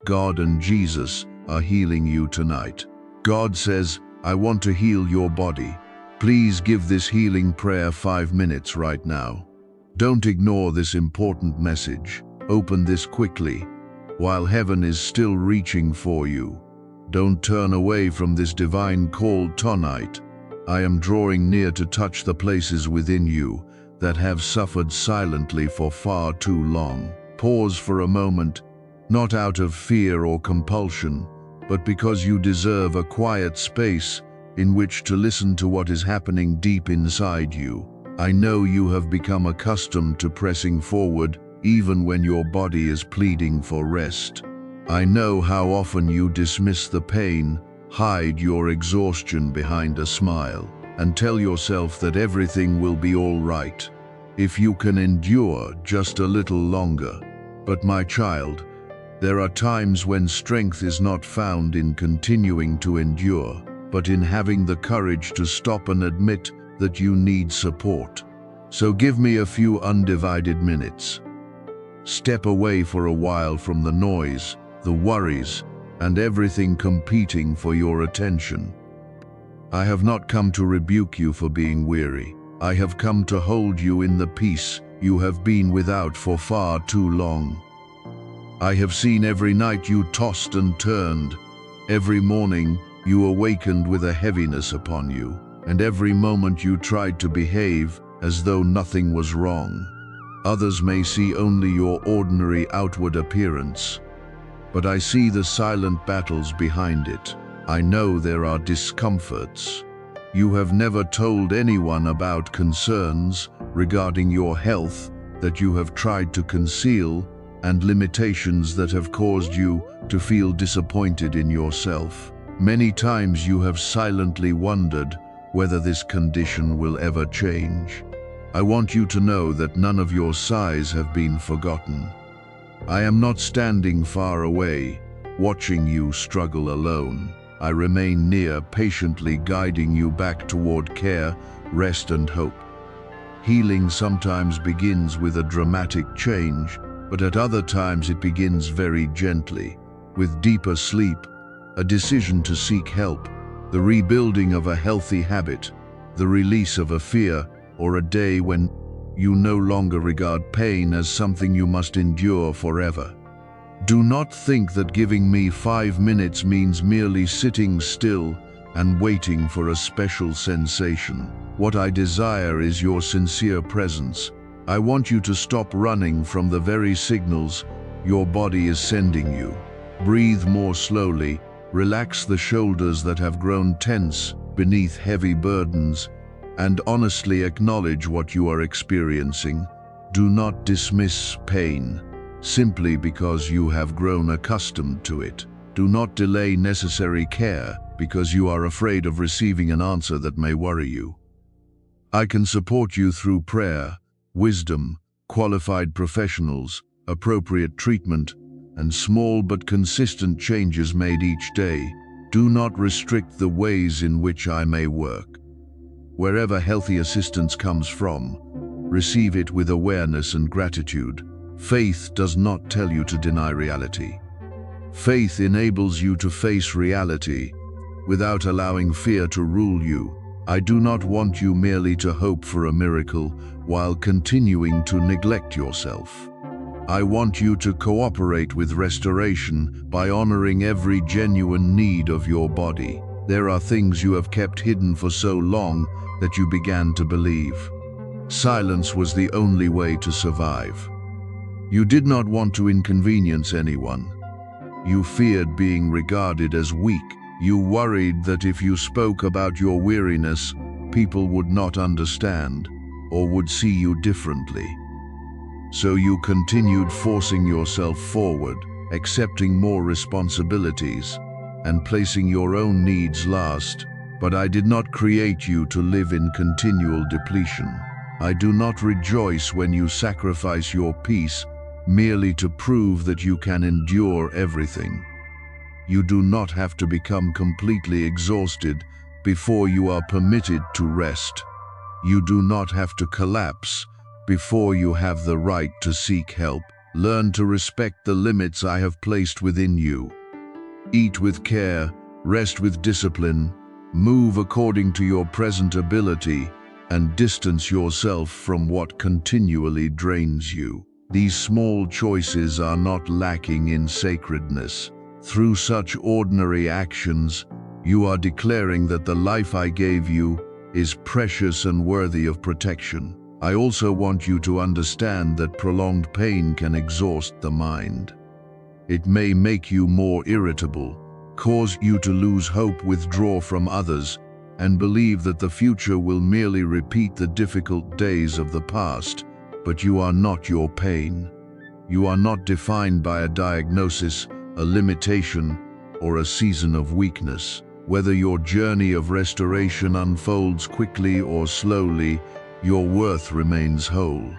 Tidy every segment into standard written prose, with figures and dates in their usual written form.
God and Jesus are healing you tonight. God says, I want to heal your body. Please give this healing prayer 5 minutes right now. Don't ignore this important message. Open this quickly, while heaven is still reaching for you. Don't turn away from this divine call tonight. I am drawing near to touch the places within you that have suffered silently for far too long. Pause for a moment, not out of fear or compulsion, but because you deserve a quiet space in which to listen to what is happening deep inside you. I know you have become accustomed to pressing forward even when your body is pleading for rest. I know how often you dismiss the pain, hide your exhaustion behind a smile, and tell yourself that everything will be all right if you can endure just a little longer. But my child, there are times when strength is not found in continuing to endure, but in having the courage to stop and admit that you need support. So give me a few undivided minutes. Step away for a while from the noise, the worries, and everything competing for your attention. I have not come to rebuke you for being weary. I have come to hold you in the peace you have been without for far too long. I have seen every night you tossed and turned, every morning you awakened with a heaviness upon you, and every moment you tried to behave as though nothing was wrong. Others may see only your ordinary outward appearance, but I see the silent battles behind it. I know there are discomforts. You have never told anyone about concerns regarding your health that you have tried to conceal, and limitations that have caused you to feel disappointed in yourself. Many times you have silently wondered whether this condition will ever change. I want you to know that none of your sighs have been forgotten. I am not standing far away, watching you struggle alone. I remain near, patiently guiding you back toward care, rest, and hope. Healing sometimes begins with a dramatic change, but at other times it begins very gently, with deeper sleep, a decision to seek help, the rebuilding of a healthy habit, the release of a fear, or a day when you no longer regard pain as something you must endure forever. Do not think that giving me 5 minutes means merely sitting still and waiting for a special sensation. What I desire is your sincere presence. I want you to stop running from the very signals your body is sending you. Breathe more slowly, relax the shoulders that have grown tense beneath heavy burdens, and honestly acknowledge what you are experiencing. Do not dismiss pain simply because you have grown accustomed to it. Do not delay necessary care because you are afraid of receiving an answer that may worry you. I can support you through prayer, wisdom, qualified professionals, appropriate treatment, and small but consistent changes made each day. Do not restrict the ways in which I may work. Wherever healthy assistance comes from, receive it with awareness and gratitude. Faith does not tell you to deny reality. Faith enables you to face reality without allowing fear to rule you. I do not want you merely to hope for a miracle while continuing to neglect yourself. I want you to cooperate with restoration by honoring every genuine need of your body. There are things you have kept hidden for so long that you began to believe silence was the only way to survive. You did not want to inconvenience anyone. You feared being regarded as weak. You worried that if you spoke about your weariness, people would not understand or would see you differently. So you continued forcing yourself forward, accepting more responsibilities, and placing your own needs last. But I did not create you to live in continual depletion. I do not rejoice when you sacrifice your peace merely to prove that you can endure everything. You do not have to become completely exhausted before you are permitted to rest. You do not have to collapse before you have the right to seek help. Learn to respect the limits I have placed within you. Eat with care, rest with discipline, move according to your present ability, and distance yourself from what continually drains you. These small choices are not lacking in sacredness. Through such ordinary actions, you are declaring that the life I gave you is precious and worthy of protection. I also want you to understand that prolonged pain can exhaust the mind. It may make you more irritable, cause you to lose hope, withdraw from others, and believe that the future will merely repeat the difficult days of the past. But you are not your pain. You are not defined by a diagnosis, a limitation, or a season of weakness. Whether your journey of restoration unfolds quickly or slowly, your worth remains whole.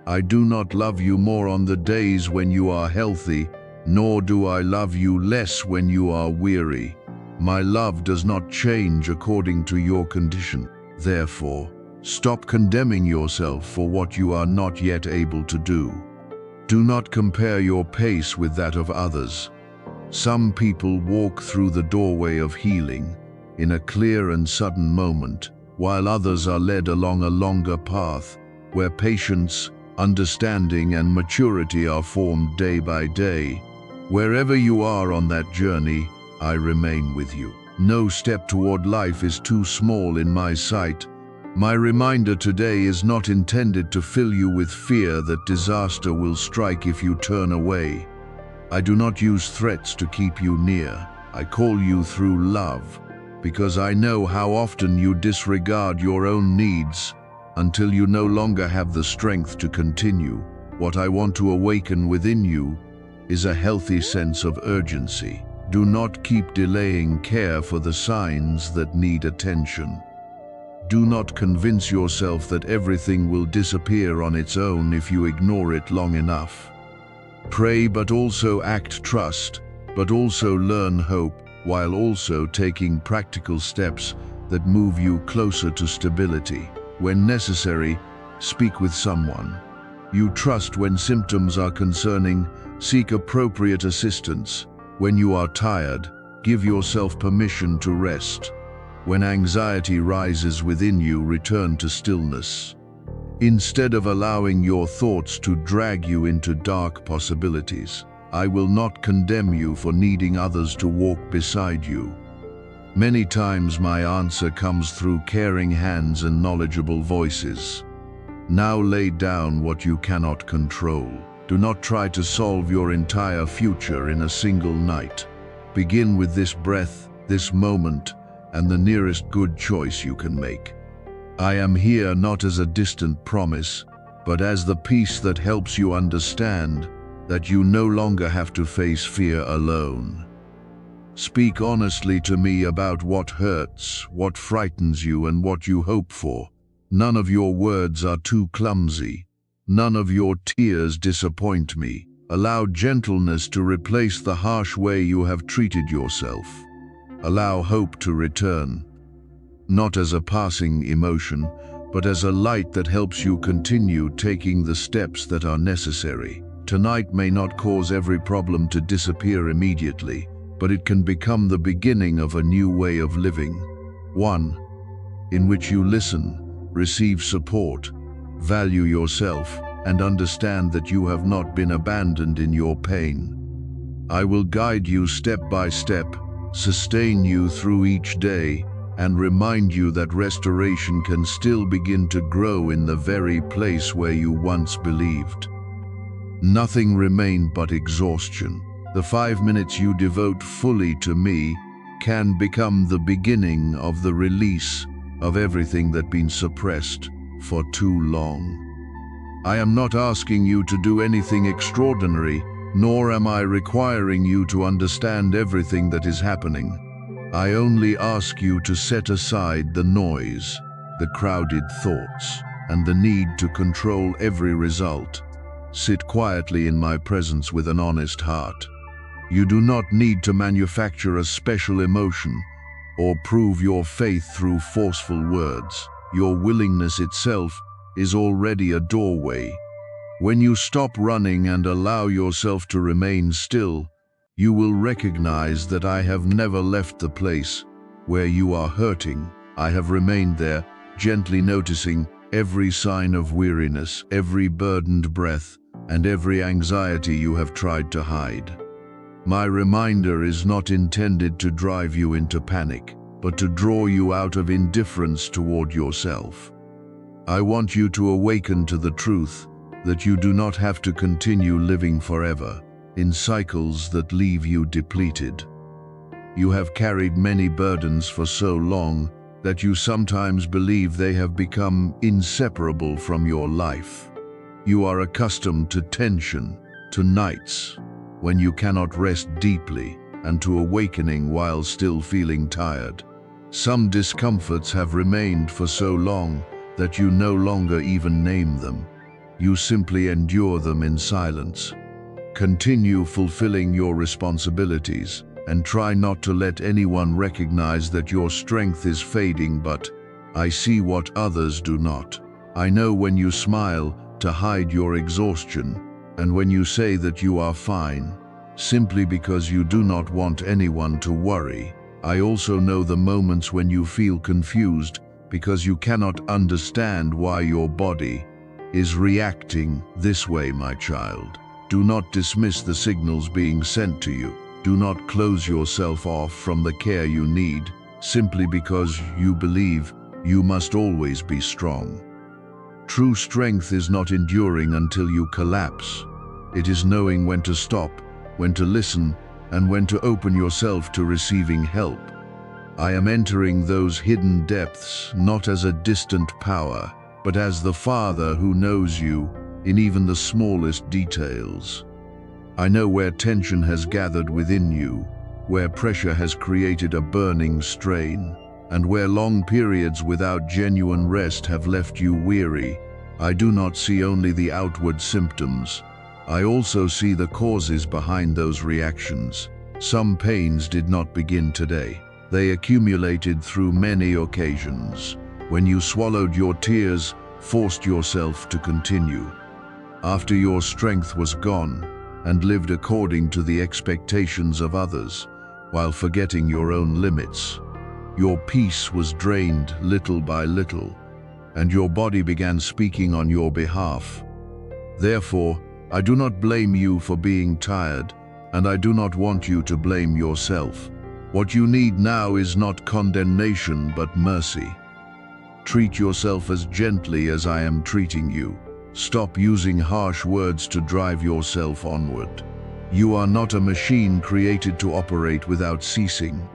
I do not love you more on the days when you are healthy, nor do I love you less when you are weary. My love does not change according to your condition. Therefore, stop condemning yourself for what you are not yet able to do. Do not compare your pace with that of others. Some people walk through the doorway of healing in a clear and sudden moment, while others are led along a longer path where patience, understanding, and maturity are formed day by day. Wherever you are on that journey, I remain with you. No step toward life is too small in my sight. My reminder today is not intended to fill you with fear that disaster will strike if you turn away. I do not use threats to keep you near. I call you through love, because I know how often you disregard your own needs until you no longer have the strength to continue. What I want to awaken within you is a healthy sense of urgency. Do not keep delaying care for the signs that need attention. Do not convince yourself that everything will disappear on its own if you ignore it long enough. Pray but also act, trust, but also learn hope, while also taking practical steps that move you closer to stability. When necessary, speak with someone you trust. When symptoms are concerning, seek appropriate assistance. When you are tired, give yourself permission to rest. When anxiety rises within you, return to stillness. Instead of allowing your thoughts to drag you into dark possibilities, I will not condemn you for needing others to walk beside you. Many times my answer comes through caring hands and knowledgeable voices. Now lay down what you cannot control. Do not try to solve your entire future in a single night. Begin with this breath, this moment, and the nearest good choice you can make. I am here not as a distant promise, but as the peace that helps you understand that you no longer have to face fear alone. Speak honestly to me about what hurts, what frightens you, and what you hope for. None of your words are too clumsy. None of your tears disappoint me. Allow gentleness to replace the harsh way you have treated yourself. Allow hope to return, not as a passing emotion, but as a light that helps you continue taking the steps that are necessary. Tonight may not cause every problem to disappear immediately, but it can become the beginning of a new way of living. One in which you listen, receive support, value yourself, and understand that you have not been abandoned in your pain. I will guide you step by step, sustain you through each day, and remind you that restoration can still begin to grow in the very place where you once believed. Nothing remained but exhaustion. The 5 minutes you devote fully to me can become the beginning of the release of everything that's been suppressed for too long. I am not asking you to do anything extraordinary, nor am I requiring you to understand everything that is happening. I only ask you to set aside the noise, the crowded thoughts, and the need to control every result. Sit quietly in my presence with an honest heart. You do not need to manufacture a special emotion or prove your faith through forceful words. Your willingness itself is already a doorway. When you stop running and allow yourself to remain still, you will recognize that I have never left the place where you are hurting. I have remained there, gently noticing every sign of weariness, every burdened breath, and every anxiety you have tried to hide. My reminder is not intended to drive you into panic, but to draw you out of indifference toward yourself. I want you to awaken to the truth that you do not have to continue living forever in cycles that leave you depleted. You have carried many burdens for so long that you sometimes believe they have become inseparable from your life. You are accustomed to tension, to nights when you cannot rest deeply, and to awakening while still feeling tired. Some discomforts have remained for so long that you no longer even name them. You simply endure them in silence. Continue fulfilling your responsibilities and try not to let anyone recognize that your strength is fading, but I see what others do not. I know when you smile to hide your exhaustion and when you say that you are fine, simply because you do not want anyone to worry. I also know the moments when you feel confused because you cannot understand why your body is reacting this way, my child. Do not dismiss the signals being sent to you. Do not close yourself off from the care you need simply because you believe you must always be strong. True strength is not enduring until you collapse. It is knowing when to stop, when to listen, and when to open yourself to receiving help. I am entering those hidden depths not as a distant power, but as the Father who knows you in even the smallest details. I know where tension has gathered within you, where pressure has created a burning strain, and where long periods without genuine rest have left you weary. I do not see only the outward symptoms. I also see the causes behind those reactions. Some pains did not begin today. They accumulated through many occasions. When you swallowed your tears, forced yourself to continue. After your strength was gone, and lived according to the expectations of others, while forgetting your own limits. Your peace was drained little by little, and your body began speaking on your behalf. Therefore, I do not blame you for being tired, and I do not want you to blame yourself. What you need now is not condemnation, but mercy. Treat yourself as gently as I am treating you. Stop using harsh words to drive yourself onward. You are not a machine created to operate without ceasing.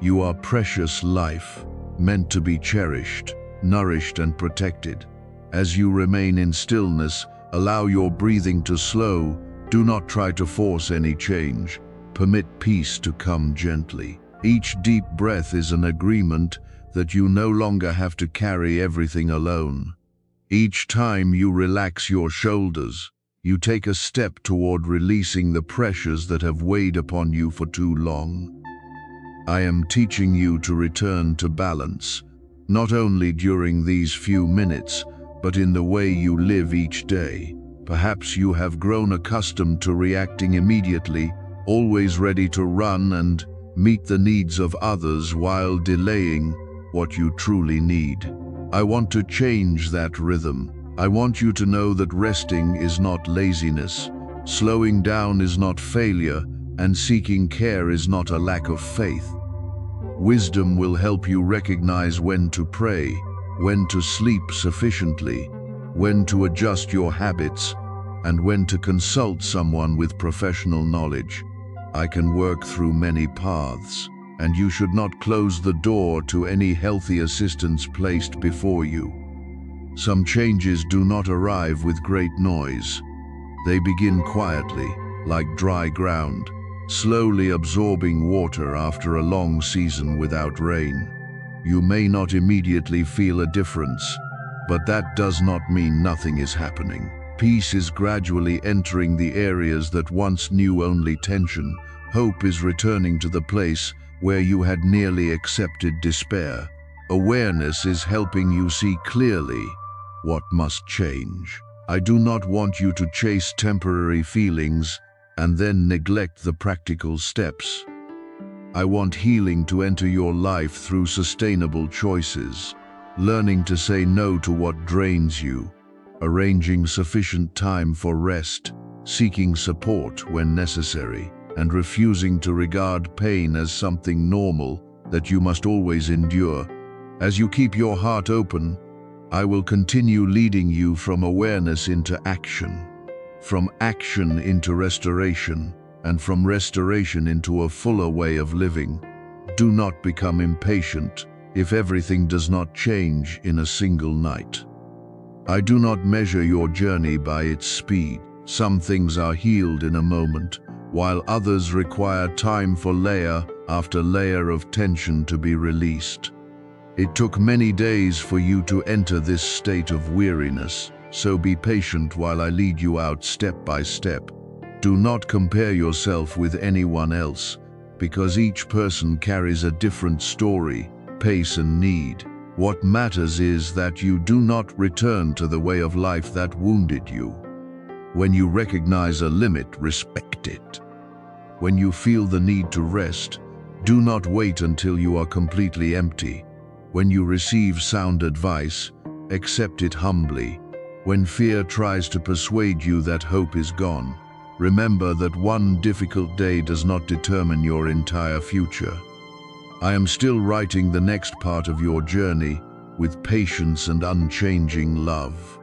You are precious life, meant to be cherished, nourished, and protected. As you remain in stillness, allow your breathing to slow. Do not try to force any change. Permit peace to come gently. Each deep breath is an agreement that you no longer have to carry everything alone. Each time you relax your shoulders, you take a step toward releasing the pressures that have weighed upon you for too long. I am teaching you to return to balance, not only during these few minutes, but in the way you live each day. Perhaps you have grown accustomed to reacting immediately, always ready to run and meet the needs of others while delaying what you truly need. I want to change that rhythm. I want you to know that resting is not laziness, slowing down is not failure, and seeking care is not a lack of faith. Wisdom will help you recognize when to pray, when to sleep sufficiently, when to adjust your habits, and when to consult someone with professional knowledge. I can work through many paths, and you should not close the door to any healthy assistance placed before you. Some changes do not arrive with great noise. They begin quietly, like dry ground, slowly absorbing water after a long season without rain. You may not immediately feel a difference, but that does not mean nothing is happening. Peace is gradually entering the areas that once knew only tension. Hope is returning to the place where you had nearly accepted despair. Awareness is helping you see clearly what must change. I do not want you to chase temporary feelings and then neglect the practical steps. I want healing to enter your life through sustainable choices, learning to say no to what drains you, arranging sufficient time for rest, seeking support when necessary, and refusing to regard pain as something normal that you must always endure. As you keep your heart open, I will continue leading you from awareness into action, from action into restoration, and from restoration into a fuller way of living. Do not become impatient if everything does not change in a single night. I do not measure your journey by its speed. Some things are healed in a moment, while others require time for layer after layer of tension to be released. It took many days for you to enter this state of weariness, so be patient while I lead you out step by step. Do not compare yourself with anyone else, because each person carries a different story, pace, and need. What matters is that you do not return to the way of life that wounded you. When you recognize a limit, respect it. When you feel the need to rest, do not wait until you are completely empty. When you receive sound advice, accept it humbly. When fear tries to persuade you that hope is gone, remember that one difficult day does not determine your entire future. I am still writing the next part of your journey with patience and unchanging love.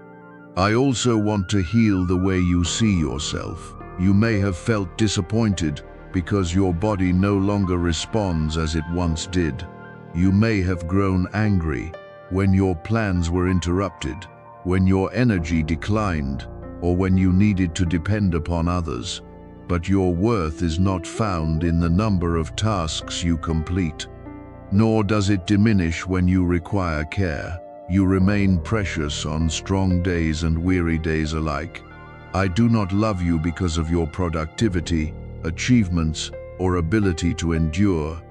I also want to heal the way you see yourself. You may have felt disappointed because your body no longer responds as it once did. You may have grown angry when your plans were interrupted, when your energy declined, or when you needed to depend upon others. But your worth is not found in the number of tasks you complete, nor does it diminish when you require care. You remain precious on strong days and weary days alike. I do not love you because of your productivity, achievements, or ability to endure.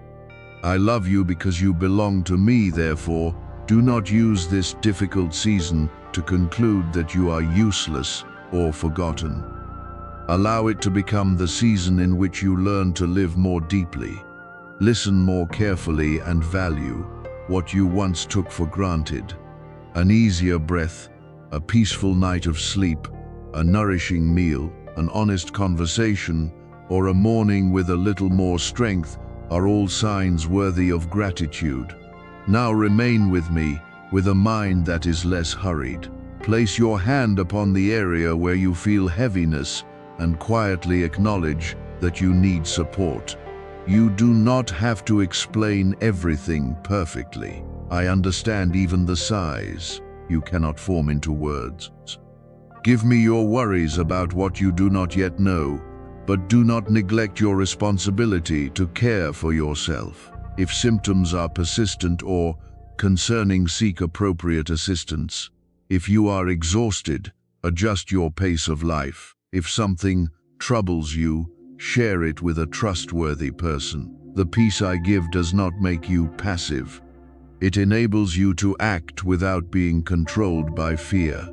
I love you because you belong to me. Therefore, do not use this difficult season to conclude that you are useless or forgotten. Allow it to become the season in which you learn to live more deeply, listen more carefully, and value what you once took for granted. An easier breath, a peaceful night of sleep, a nourishing meal, an honest conversation, or a morning with a little more strength are all signs worthy of gratitude. Now remain with me with a mind that is less hurried. Place your hand upon the area where you feel heaviness and quietly acknowledge that you need support. You do not have to explain everything perfectly. I understand even the sighs you cannot form into words. Give me your worries about what you do not yet know, but do not neglect your responsibility to care for yourself. If symptoms are persistent or concerning, seek appropriate assistance. If you are exhausted, adjust your pace of life. If something troubles you, share it with a trustworthy person. The peace I give does not make you passive. It enables you to act without being controlled by fear.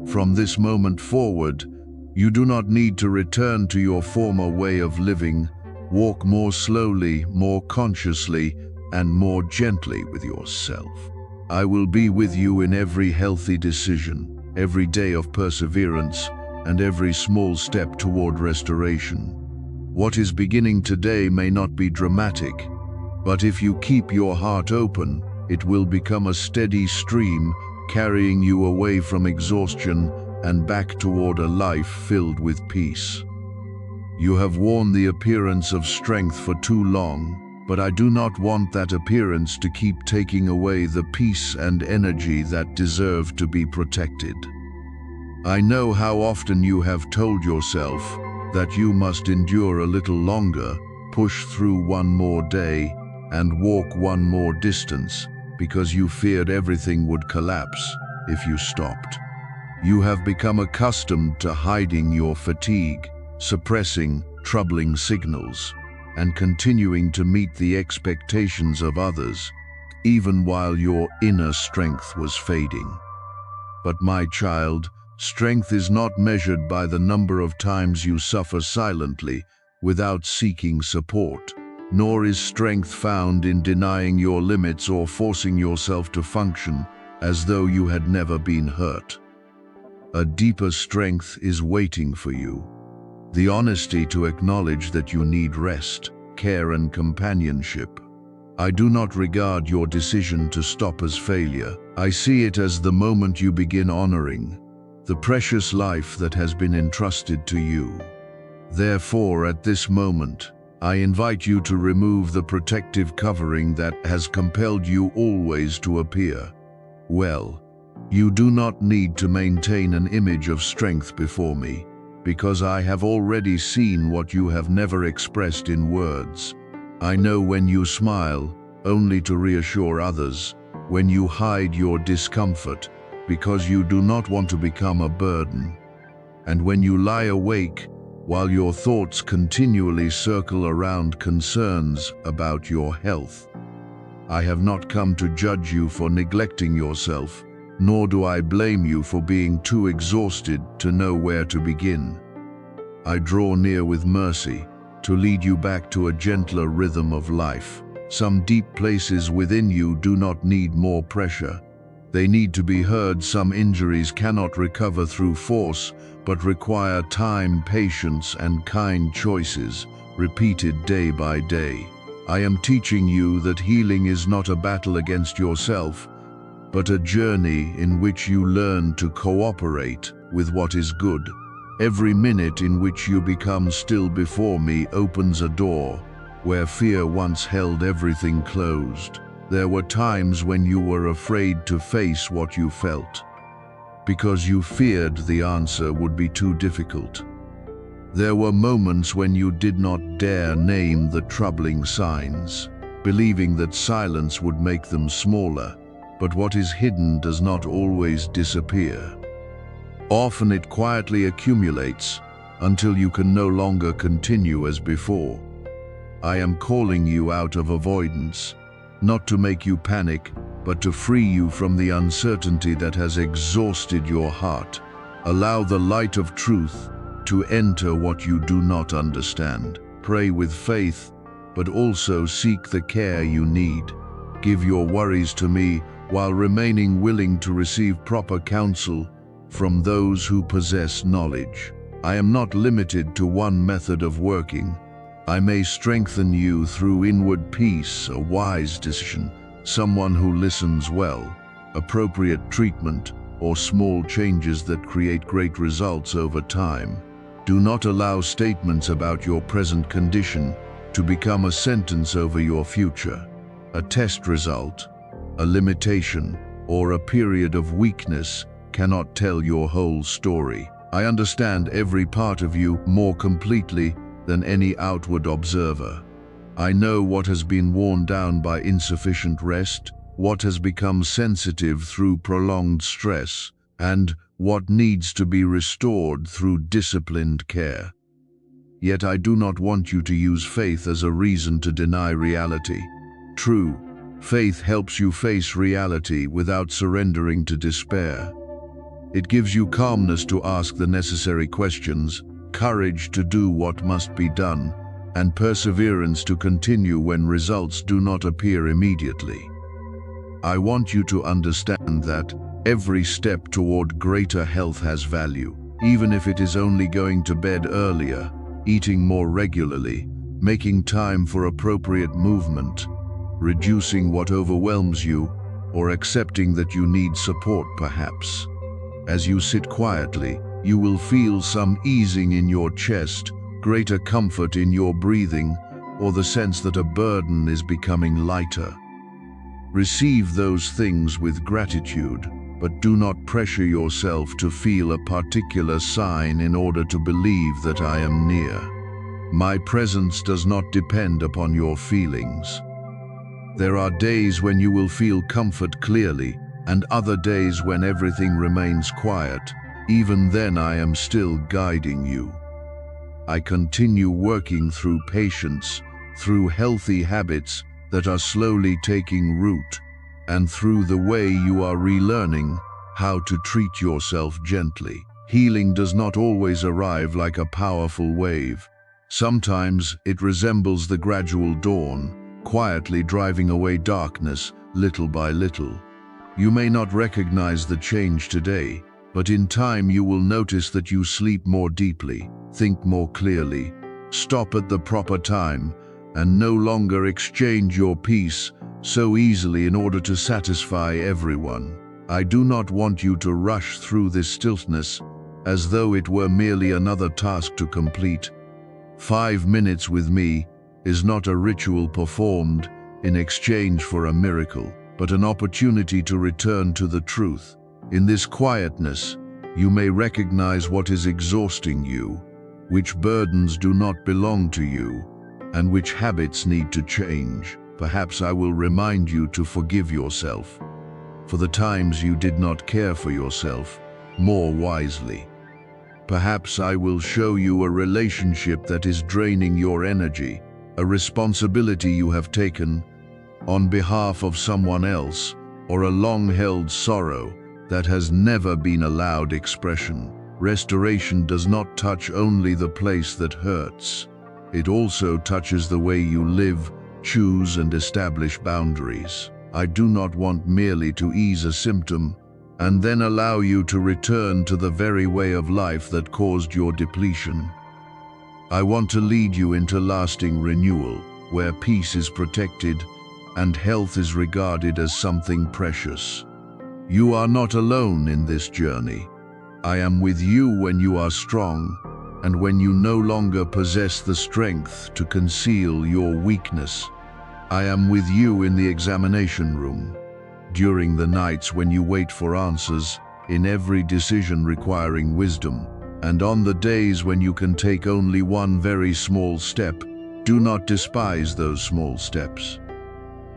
From this moment forward, you do not need to return to your former way of living. Walk more slowly, more consciously, and more gently with yourself. I will be with you in every healthy decision, every day of perseverance, and every small step toward restoration. What is beginning today may not be dramatic, but if you keep your heart open, it will become a steady stream, carrying you away from exhaustion and back toward a life filled with peace. You have worn the appearance of strength for too long, but I do not want that appearance to keep taking away the peace and energy that deserve to be protected. I know how often you have told yourself that you must endure a little longer, push through one more day, and walk one more distance, because you feared everything would collapse if you stopped. You have become accustomed to hiding your fatigue, suppressing troubling signals, and continuing to meet the expectations of others, even while your inner strength was fading. But my child, Strength is not measured by the number of times you suffer silently without seeking support, nor is strength found in denying your limits or forcing yourself to function as though you had never been hurt. A deeper strength is waiting for you. The honesty to acknowledge that you need rest, care, and companionship. I do not regard your decision to stop as failure. I see it as the moment you begin honoring the precious life that has been entrusted to you. Therefore, at this moment, I invite you to remove the protective covering that has compelled you always to appear well. You do not need to maintain an image of strength before me, because I have already seen what you have never expressed in words. I know when you smile, only to reassure others, when you hide your discomfort, because you do not want to become a burden, and when you lie awake, while your thoughts continually circle around concerns about your health. I have not come to judge you for neglecting yourself, nor do I blame you for being too exhausted to know where to begin. I draw near with mercy to lead you back to a gentler rhythm of life. Some deep places within you do not need more pressure. They need to be heard. Some injuries cannot recover through force, but require time, patience, and kind choices, repeated day by day. I am teaching you that healing is not a battle against yourself, but a journey in which you learn to cooperate with what is good. Every minute in which you become still before me opens a door where fear once held everything closed. There were times when you were afraid to face what you felt, because you feared the answer would be too difficult. There were moments when you did not dare name the troubling signs, believing that silence would make them smaller. But what is hidden does not always disappear. Often it quietly accumulates until you can no longer continue as before. I am calling you out of avoidance, not to make you panic, but to free you from the uncertainty that has exhausted your heart. Allow the light of truth to enter what you do not understand. Pray with faith, but also seek the care you need. Give your worries to me while remaining willing to receive proper counsel from those who possess knowledge. I am not limited to one method of working. I may strengthen you through inward peace, a wise decision, someone who listens well, appropriate treatment, or small changes that create great results over time. Do not allow statements about your present condition to become a sentence over your future. A test result, a limitation, or a period of weakness cannot tell your whole story. I understand every part of you more completely than any outward observer. I know what has been worn down by insufficient rest, what has become sensitive through prolonged stress, and what needs to be restored through disciplined care. Yet I do not want you to use faith as a reason to deny reality. True, faith helps you face reality without surrendering to despair. It gives you calmness to ask the necessary questions, courage to do what must be done, and perseverance to continue when results do not appear immediately. I want you to understand that every step toward greater health has value, even if it is only going to bed earlier, eating more regularly, making time for appropriate movement, reducing what overwhelms you, or accepting that you need support perhaps. As you sit quietly, you will feel some easing in your chest, greater comfort in your breathing, or the sense that a burden is becoming lighter. Receive those things with gratitude, but do not pressure yourself to feel a particular sign in order to believe that I am near. My presence does not depend upon your feelings. There are days when you will feel comfort clearly, and other days when everything remains quiet. Even then I am still guiding you. I continue working through patience, through healthy habits that are slowly taking root, and through the way you are relearning how to treat yourself gently. Healing does not always arrive like a powerful wave. Sometimes it resembles the gradual dawn, quietly driving away darkness little by little. You may not recognize the change today, but in time you will notice that you sleep more deeply, think more clearly, stop at the proper time, and no longer exchange your peace so easily in order to satisfy everyone. I do not want you to rush through this stillness as though it were merely another task to complete. 5 minutes with me is not a ritual performed in exchange for a miracle, but an opportunity to return to the truth. In this quietness, you may recognize what is exhausting you, which burdens do not belong to you, and which habits need to change. Perhaps I will remind you to forgive yourself for the times you did not care for yourself more wisely. Perhaps I will show you a relationship that is draining your energy, a responsibility you have taken on behalf of someone else, or a long-held sorrow that has never been allowed expression. Restoration does not touch only the place that hurts. It also touches the way you live, choose, and establish boundaries. I do not want merely to ease a symptom and then allow you to return to the very way of life that caused your depletion. I want to lead you into lasting renewal, where peace is protected and health is regarded as something precious. You are not alone in this journey. I am with you when you are strong, and when you no longer possess the strength to conceal your weakness. I am with you in the examination room, during the nights when you wait for answers, in every decision requiring wisdom, and on the days when you can take only one very small step. Do not despise those small steps.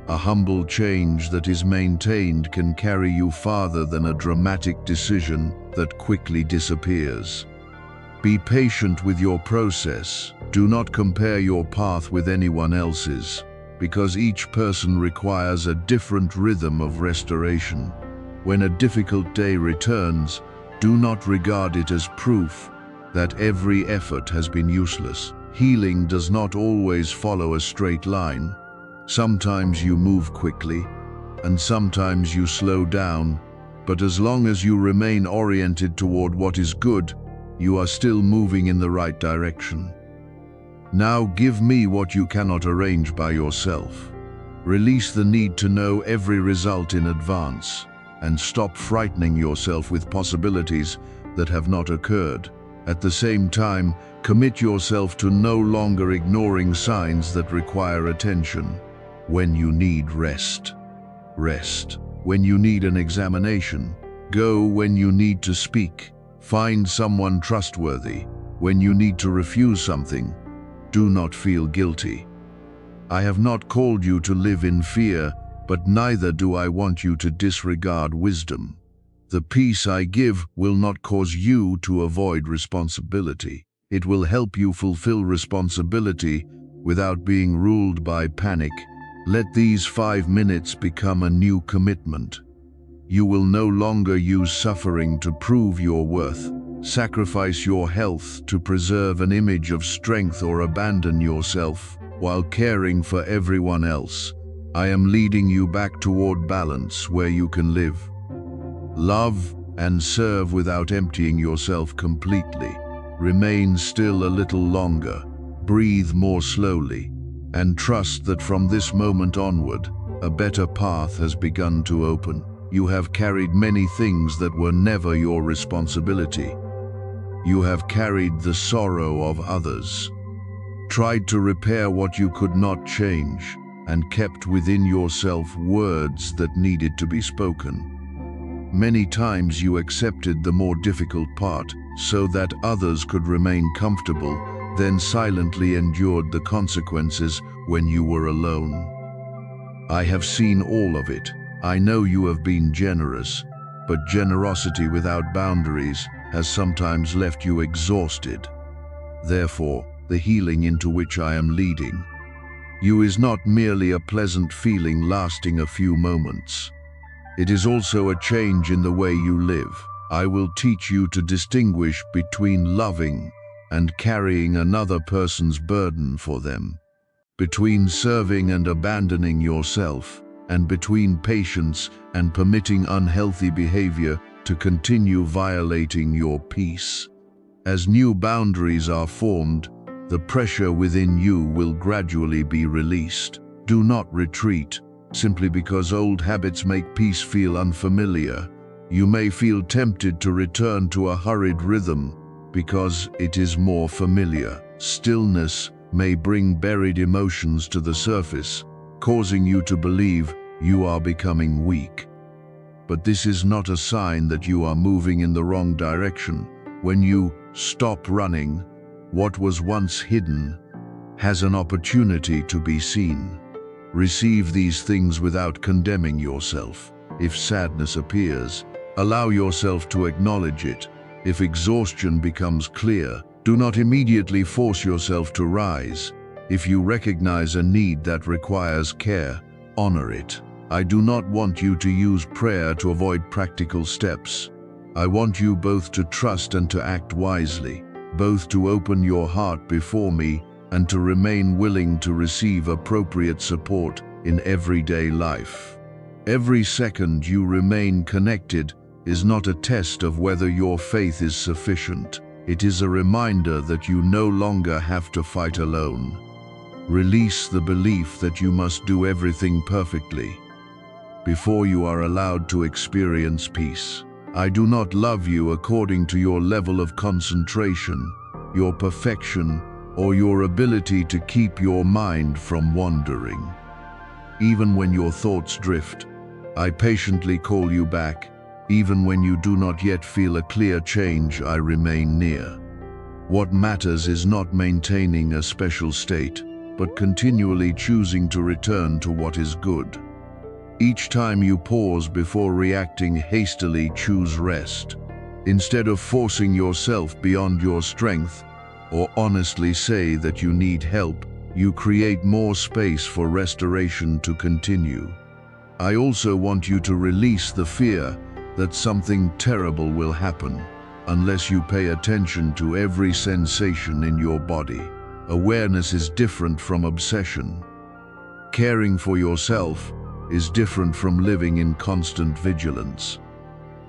A humble change that is maintained can carry you farther than a dramatic decision that quickly disappears. Be patient with your process. Do not compare your path with anyone else's, because each person requires a different rhythm of restoration. When a difficult day returns, do not regard it as proof that every effort has been useless. Healing does not always follow a straight line. Sometimes you move quickly, and sometimes you slow down, but as long as you remain oriented toward what is good, you are still moving in the right direction. Now give me what you cannot arrange by yourself. Release the need to know every result in advance, and stop frightening yourself with possibilities that have not occurred. At the same time, commit yourself to no longer ignoring signs that require attention. When you need rest, rest. When you need an examination, go. When you need to speak, find someone trustworthy. When you need to refuse something, do not feel guilty. I have not called you to live in fear, but neither do I want you to disregard wisdom. The peace I give will not cause you to avoid responsibility. It will help you fulfill responsibility without being ruled by panic. Let these 5 minutes become a new commitment. You will no longer use suffering to prove your worth, sacrifice your health to preserve an image of strength, or abandon yourself while caring for everyone else. I am leading you back toward balance, where you can live, love, and serve without emptying yourself completely. Remain still a little longer, breathe more slowly, and trust that from this moment onward, a better path has begun to open. You have carried many things that were never your responsibility. You have carried the sorrow of others, tried to repair what you could not change, and kept within yourself words that needed to be spoken. Many times you accepted the more difficult part so that others could remain comfortable, then silently endured the consequences when you were alone. I have seen all of it. I know you have been generous, but generosity without boundaries has sometimes left you exhausted. Therefore, the healing into which I am leading you is not merely a pleasant feeling lasting a few moments. It is also a change in the way you live. I will teach you to distinguish between loving and carrying another person's burden for them, between serving and abandoning yourself, and between patience and permitting unhealthy behavior to continue violating your peace. As new boundaries are formed, the pressure within you will gradually be released. Do not retreat simply because old habits make peace feel unfamiliar. You may feel tempted to return to a hurried rhythm because it is more familiar. Stillness may bring buried emotions to the surface, causing you to believe you are becoming weak. But this is not a sign that you are moving in the wrong direction. When you stop running, what was once hidden has an opportunity to be seen. Receive these things without condemning yourself. If sadness appears, allow yourself to acknowledge it. If exhaustion becomes clear, do not immediately force yourself to rise. If you recognize a need that requires care, honor it. I do not want you to use prayer to avoid practical steps. I want you both to trust and to act wisely, both to open your heart before me and to remain willing to receive appropriate support in everyday life. Every second you remain connected is not a test of whether your faith is sufficient. It is a reminder that you no longer have to fight alone. Release the belief that you must do everything perfectly before you are allowed to experience peace. I do not love you according to your level of concentration, your perfection, or your ability to keep your mind from wandering. Even when your thoughts drift, I patiently call you back. Even when you do not yet feel a clear change, I remain near. What matters is not maintaining a special state, but continually choosing to return to what is good. Each time you pause before reacting hastily, choose rest. Instead of forcing yourself beyond your strength, or honestly say that you need help, you create more space for restoration to continue. I also want you to release the fear that something terrible will happen unless you pay attention to every sensation in your body. Awareness is different from obsession. Caring for yourself is different from living in constant vigilance.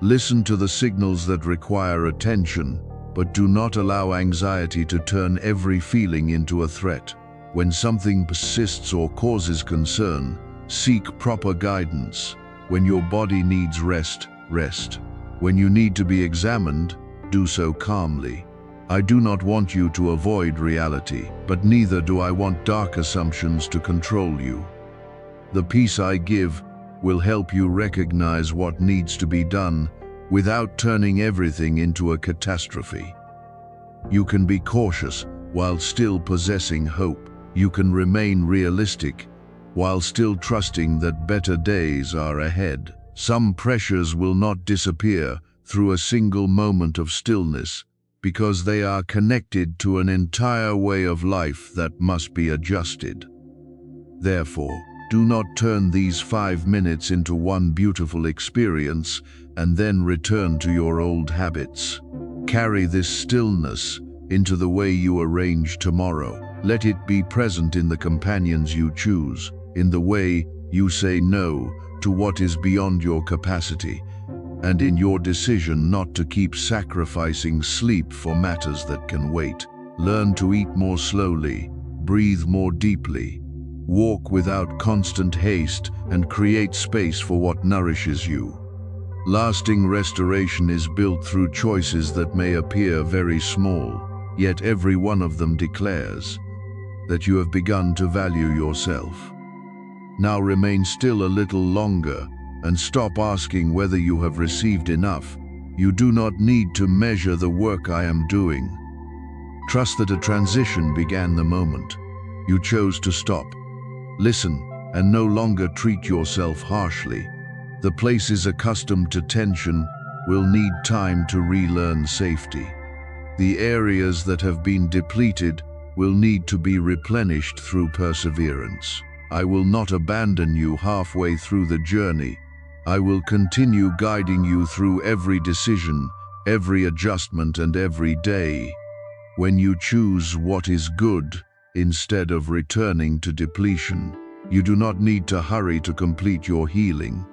Listen to the signals that require attention, but do not allow anxiety to turn every feeling into a threat. When something persists or causes concern, seek proper guidance. When your body needs rest, rest. When you need to be examined, do so calmly. I do not want you to avoid reality, but neither do I want dark assumptions to control you. The peace I give will help you recognize what needs to be done without turning everything into a catastrophe. You can be cautious while still possessing hope. You can remain realistic while still trusting that better days are ahead. Some pressures will not disappear through a single moment of stillness because they are connected to an entire way of life that must be adjusted. Therefore, do not turn these 5 minutes into one beautiful experience and then return to your old habits. Carry this stillness into the way you arrange tomorrow. Let it be present in the companions you choose, in the way you say no to what is beyond your capacity, and in your decision not to keep sacrificing sleep for matters that can wait. Learn to eat more slowly, breathe more deeply, walk without constant haste, and create space for what nourishes you. Lasting restoration is built through choices that may appear very small, yet every one of them declares that you have begun to value yourself. Now remain still a little longer and stop asking whether you have received enough. You do not need to measure the work I am doing. Trust that a transition began the moment you chose to stop. Listen and no longer treat yourself harshly. The places accustomed to tension will need time to relearn safety. The areas that have been depleted will need to be replenished through perseverance. I will not abandon you halfway through the journey, I will continue guiding you through every decision, every adjustment, and every day. When you choose what is good, instead of returning to depletion, you do not need to hurry to complete your healing.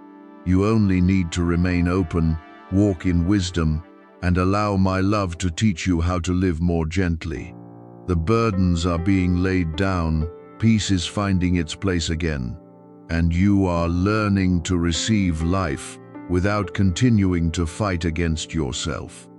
You only need to remain open, walk in wisdom, and allow my love to teach you how to live more gently. The burdens are being laid down, peace is finding its place again, and you are learning to receive life without continuing to fight against yourself.